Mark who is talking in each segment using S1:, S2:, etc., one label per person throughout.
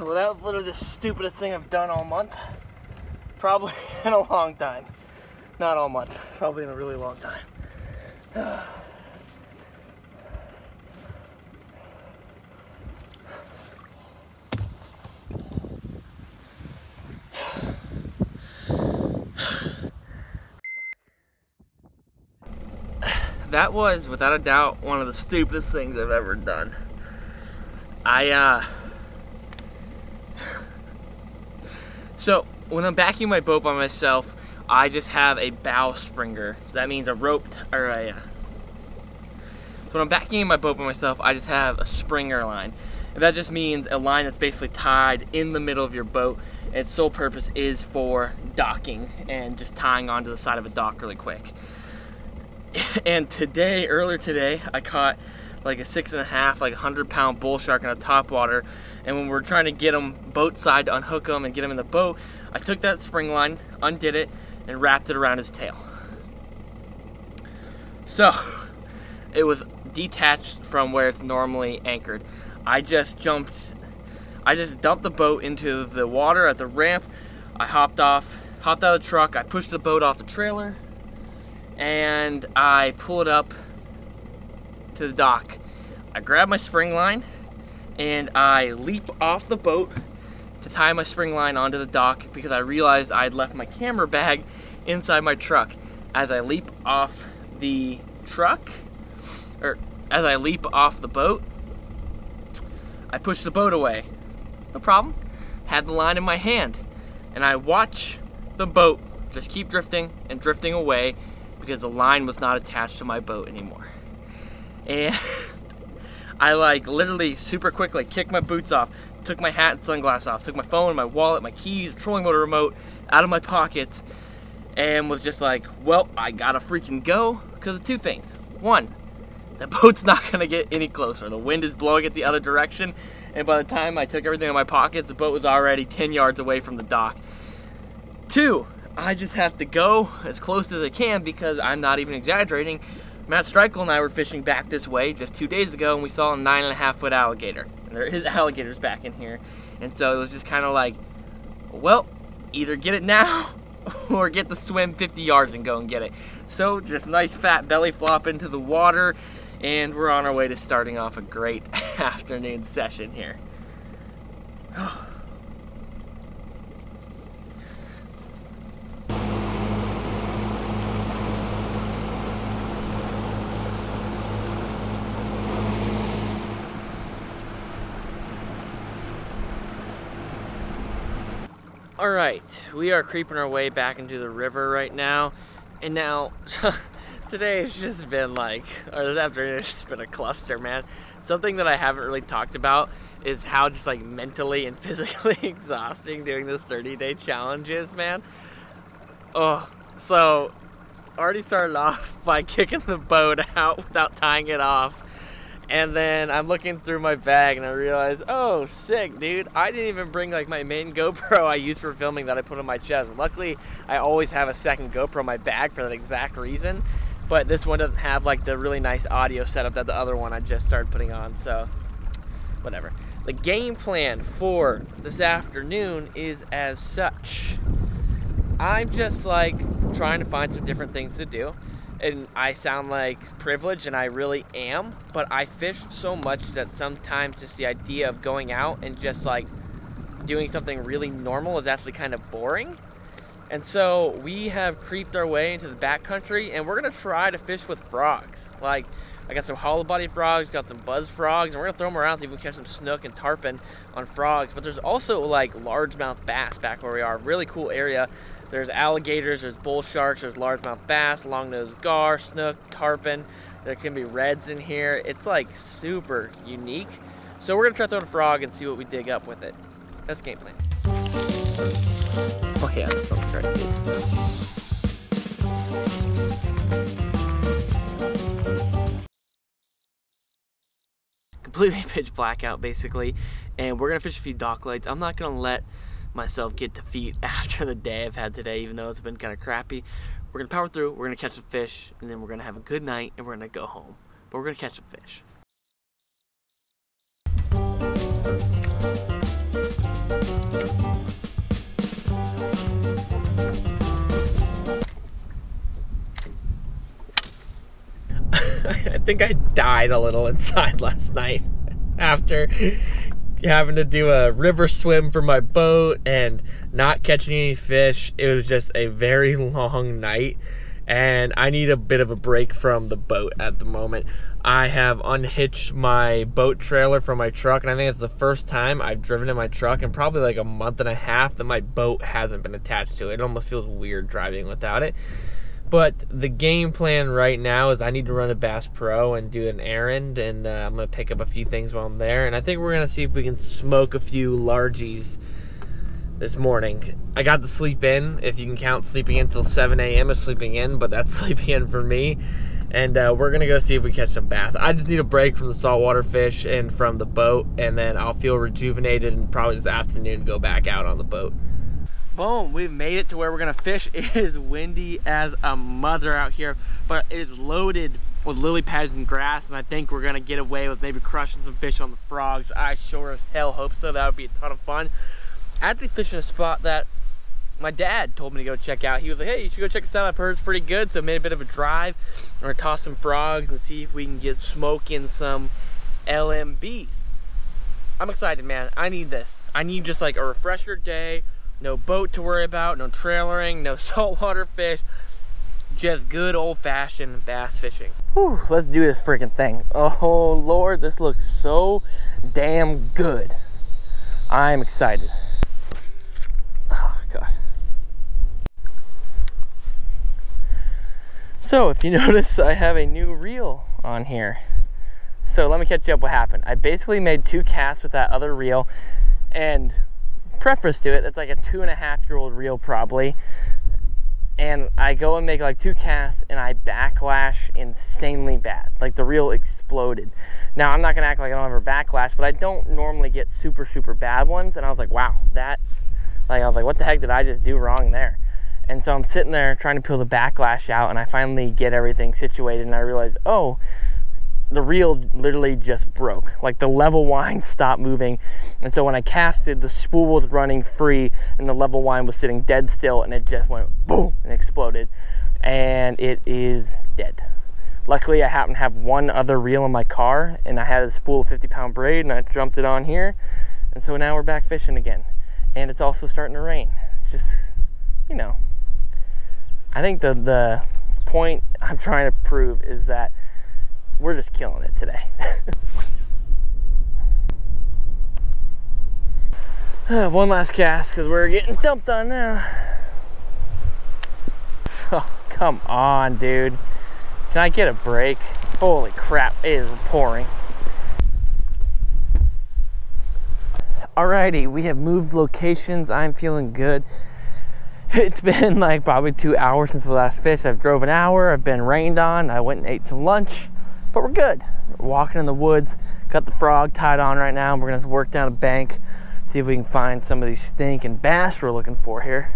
S1: Well, that was literally the stupidest thing I've done all month. Probably in a long time. Not all month, probably in a really long time. That was, without a doubt, one of the stupidest things I've ever done. So, when I'm backing my boat by myself, I just have a bow springer. So that means a rope, so when I'm backing my boat by myself, I just have a springer line. And that just means a line that's basically tied in the middle of your boat. Its sole purpose is for docking and just tying onto the side of a dock really quick. And earlier today, I caught like a 6.5, like 100-pound bull shark in a topwater. And when we're trying to get them boat side to unhook them and get them in the boat, I took that spring line, undid it, and wrapped it around his tail. So, it was detached from where it's normally anchored. I just dumped the boat into the water at the ramp. I hopped out of the truck, I pushed the boat off the trailer, and I pull it up to the dock. I grab my spring line and I leap off the boat to tie my spring line onto the dock because I realized I had left my camera bag inside my truck. As I leap off the boat, I push the boat away. No problem. Had the line in my hand, and I watch the boat just keep drifting and drifting away because the line was not attached to my boat anymore. And I literally super quickly kicked my boots off, took my hat and sunglasses off, took my phone, my wallet, my keys, trolling motor remote out of my pockets, and was just like, well, I gotta freaking go because of two things. One, the boat's not gonna get any closer. The wind is blowing it the other direction, and by the time I took everything in my pockets, the boat was already 10 yards away from the dock. Two, I just have to go as close as I can because I'm not even exaggerating. Matt Streichel and I were fishing back this way just 2 days ago, and we saw a 9.5-foot alligator. And there is alligators back in here. And so it was just kind of like, well, either get it now or get the swim 50 yards and go and get it. So just nice fat belly flop into the water, and we're on our way to starting off a great afternoon session here. Alright, we are creeping our way back into the river right now, and now today has just been this afternoon has just been a cluster, man. Something that I haven't really talked about is how just mentally and physically exhausting doing this 30-day challenge is, man. Oh, so already started off by kicking the boat out without tying it off. And then I'm looking through my bag and I realize, oh, sick, dude. I didn't even bring my main GoPro I use for filming that I put on my chest. Luckily, I always have a second GoPro in my bag for that exact reason. But this one doesn't have the really nice audio setup that the other one I just started putting on, so whatever. The game plan for this afternoon is as such. I'm just trying to find some different things to do. And I sound privileged, and I really am, but I fish so much that sometimes just the idea of going out and just doing something really normal is actually kind of boring. And so we have creeped our way into the backcountry, and we're gonna try to fish with frogs. I got some hollow body frogs, got some buzz frogs, and we're gonna throw them around so we can catch some snook and tarpon on frogs. But there's also largemouth bass back where we are. Really cool area. There's alligators, there's bull sharks, there's largemouth bass, long-nosed gar, snook, tarpon. There can be reds in here. It's super unique. So we're gonna try throwing a frog and see what we dig up with it. That's game plan. Oh yeah, that's what I'm trying to do. Completely pitch black out basically, and we're gonna fish a few dock lights. I'm not gonna let myself get defeat after the day I've had today, even though it's been kind of crappy. We're gonna power through, we're gonna catch some fish, and then we're gonna have a good night and we're gonna go home. But we're gonna catch some fish. think I died a little inside last night after having to do a river swim for my boat and not catching any fish. It was just a very long night, and I need a bit of a break from the boat at the moment. I have unhitched my boat trailer from my truck, and I think it's the first time I've driven in my truck in probably like a month and a half that my boat hasn't been attached to it. It almost feels weird driving without it. But the game plan right now is I need to run to Bass Pro and do an errand, and I'm going to pick up a few things while I'm there. And I think we're going to see if we can smoke a few largies this morning. I got to sleep in, if you can count sleeping in till 7 a.m. as sleeping in, but that's sleeping in for me. And we're going to go see if we catch some bass. I just need a break from the saltwater fish and from the boat, and then I'll feel rejuvenated and probably this afternoon go back out on the boat. Boom, we've made it to where we're gonna fish. It is windy as a mother out here, but it is loaded with lily pads and grass, and I think we're gonna get away with maybe crushing some fish on the frogs. I sure as hell hope so. That would be a ton of fun. Actually fishing a spot that my dad told me to go check out. He was like, hey, you should go check this out. I've heard it's pretty good. So I made a bit of a drive. We're gonna toss some frogs and see if we can get smoking some LMBs. I'm excited, man. I need this. I need just like a refresher day. No boat to worry about, no trailering, no saltwater fish, just good old-fashioned bass fishing. Whew, let's do this freaking thing. Oh Lord, this looks so damn good. I'm excited. Oh God. So if you notice, I have a new reel on here. So let me catch you up what happened. I basically made 2 casts with that other reel, and preface to it, that's like a 2.5-year-old reel probably, and I go and make like 2 casts and I backlash insanely bad. Like the reel exploded. Now I'm not gonna act like I don't ever backlash, but I don't normally get super bad ones, and I was like, wow, that, like, I was like, what the heck did I just do wrong there? And so I'm sitting there trying to peel the backlash out, and I finally get everything situated, and I realize, oh, the reel literally just broke. Like the level wind stopped moving, and so when I casted, the spool was running free and the level wind was sitting dead still, and it just went boom and exploded, and it is dead. Luckily I happen to have one other reel in my car, and I had a spool of 50-pound braid, and I jumped it on here, and so now we're back fishing again. And it's also starting to rain. Just, you know, I think the point I'm trying to prove is that we're just killing it today. One last cast because we're getting dumped on now. Oh, come on, dude. Can I get a break? Holy crap, it is pouring. Alrighty, we have moved locations. I'm feeling good. It's been like probably 2 hours since we last fished. I've drove an hour, I've been rained on, I went and ate some lunch. But we're good. We're walking in the woods, got the frog tied on right now. We're gonna work down a bank, see if we can find some of these stinking bass we're looking for here.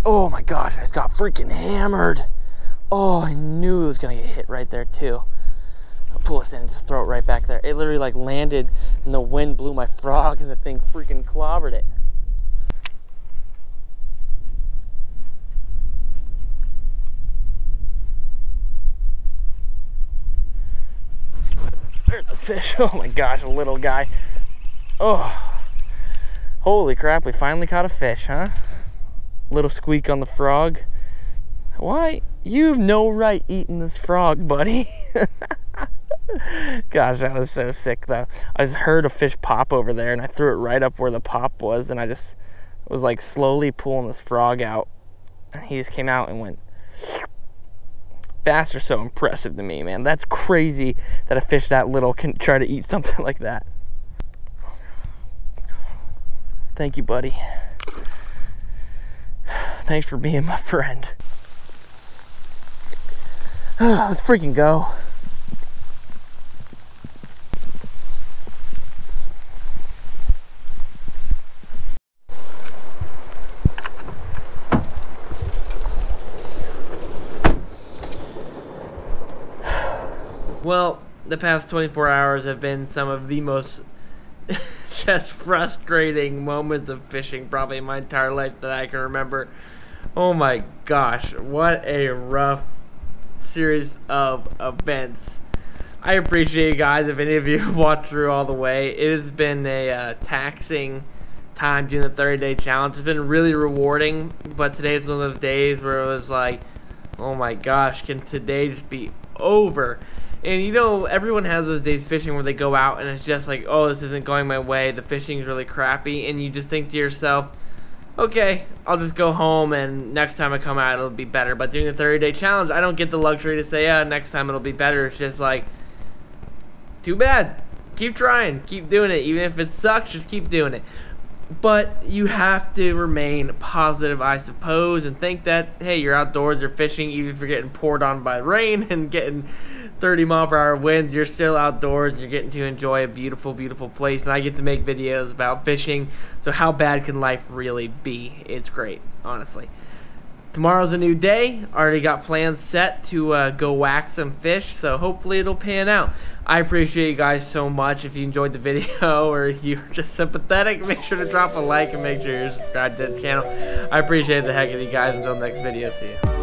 S1: Oh my gosh, I just got freaking hammered. Oh, I knew it was gonna get hit right there too. I'll pull this in and just throw it right back there. It literally like landed and the wind blew my frog and the thing freaking clobbered it. There's the fish. Oh my gosh, a little guy. Oh, holy crap, we finally caught a fish, huh? Little squeak on the frog. Why? You have no right eating this frog, buddy. Gosh, that was so sick though. I just heard a fish pop over there and I threw it right up where the pop was, and I just was like slowly pulling this frog out, and he just came out and went. Bass are so impressive to me, man. That's crazy that a fish that little can try to eat something like that. Thank you, buddy. Thanks for being my friend. Let's freaking go. Well, the past 24 hours have been some of the most just frustrating moments of fishing probably in my entire life that I can remember. Oh my gosh, what a rough series of events. I appreciate you guys if any of you watched through all the way. It has been a taxing time doing the 30-day challenge. It's been really rewarding, but today's one of those days where it was like, oh my gosh, can today just be over? And you know, everyone has those days fishing where they go out and it's just like, oh, this isn't going my way, the fishing's really crappy, and you just think to yourself, okay, I'll just go home and next time I come out it'll be better. But during the 30-day challenge, I don't get the luxury to say, yeah, next time it'll be better. It's just like, too bad. Keep trying, keep doing it. Even if it sucks, just keep doing it. But you have to remain positive, I suppose, and think that, hey, you're outdoors, you're fishing, even if you're getting poured on by rain and getting 30-mile-per-hour winds, you're still outdoors and you're getting to enjoy a beautiful, beautiful place. And I get to make videos about fishing, so how bad can life really be? It's great, honestly. Tomorrow's a new day. Already got plans set to go whack some fish, so hopefully it'll pan out. I appreciate you guys so much. If you enjoyed the video or if you're just sympathetic, make sure to drop a like and make sure you're subscribed to the channel. I appreciate the heck of you guys. Until next video, see ya.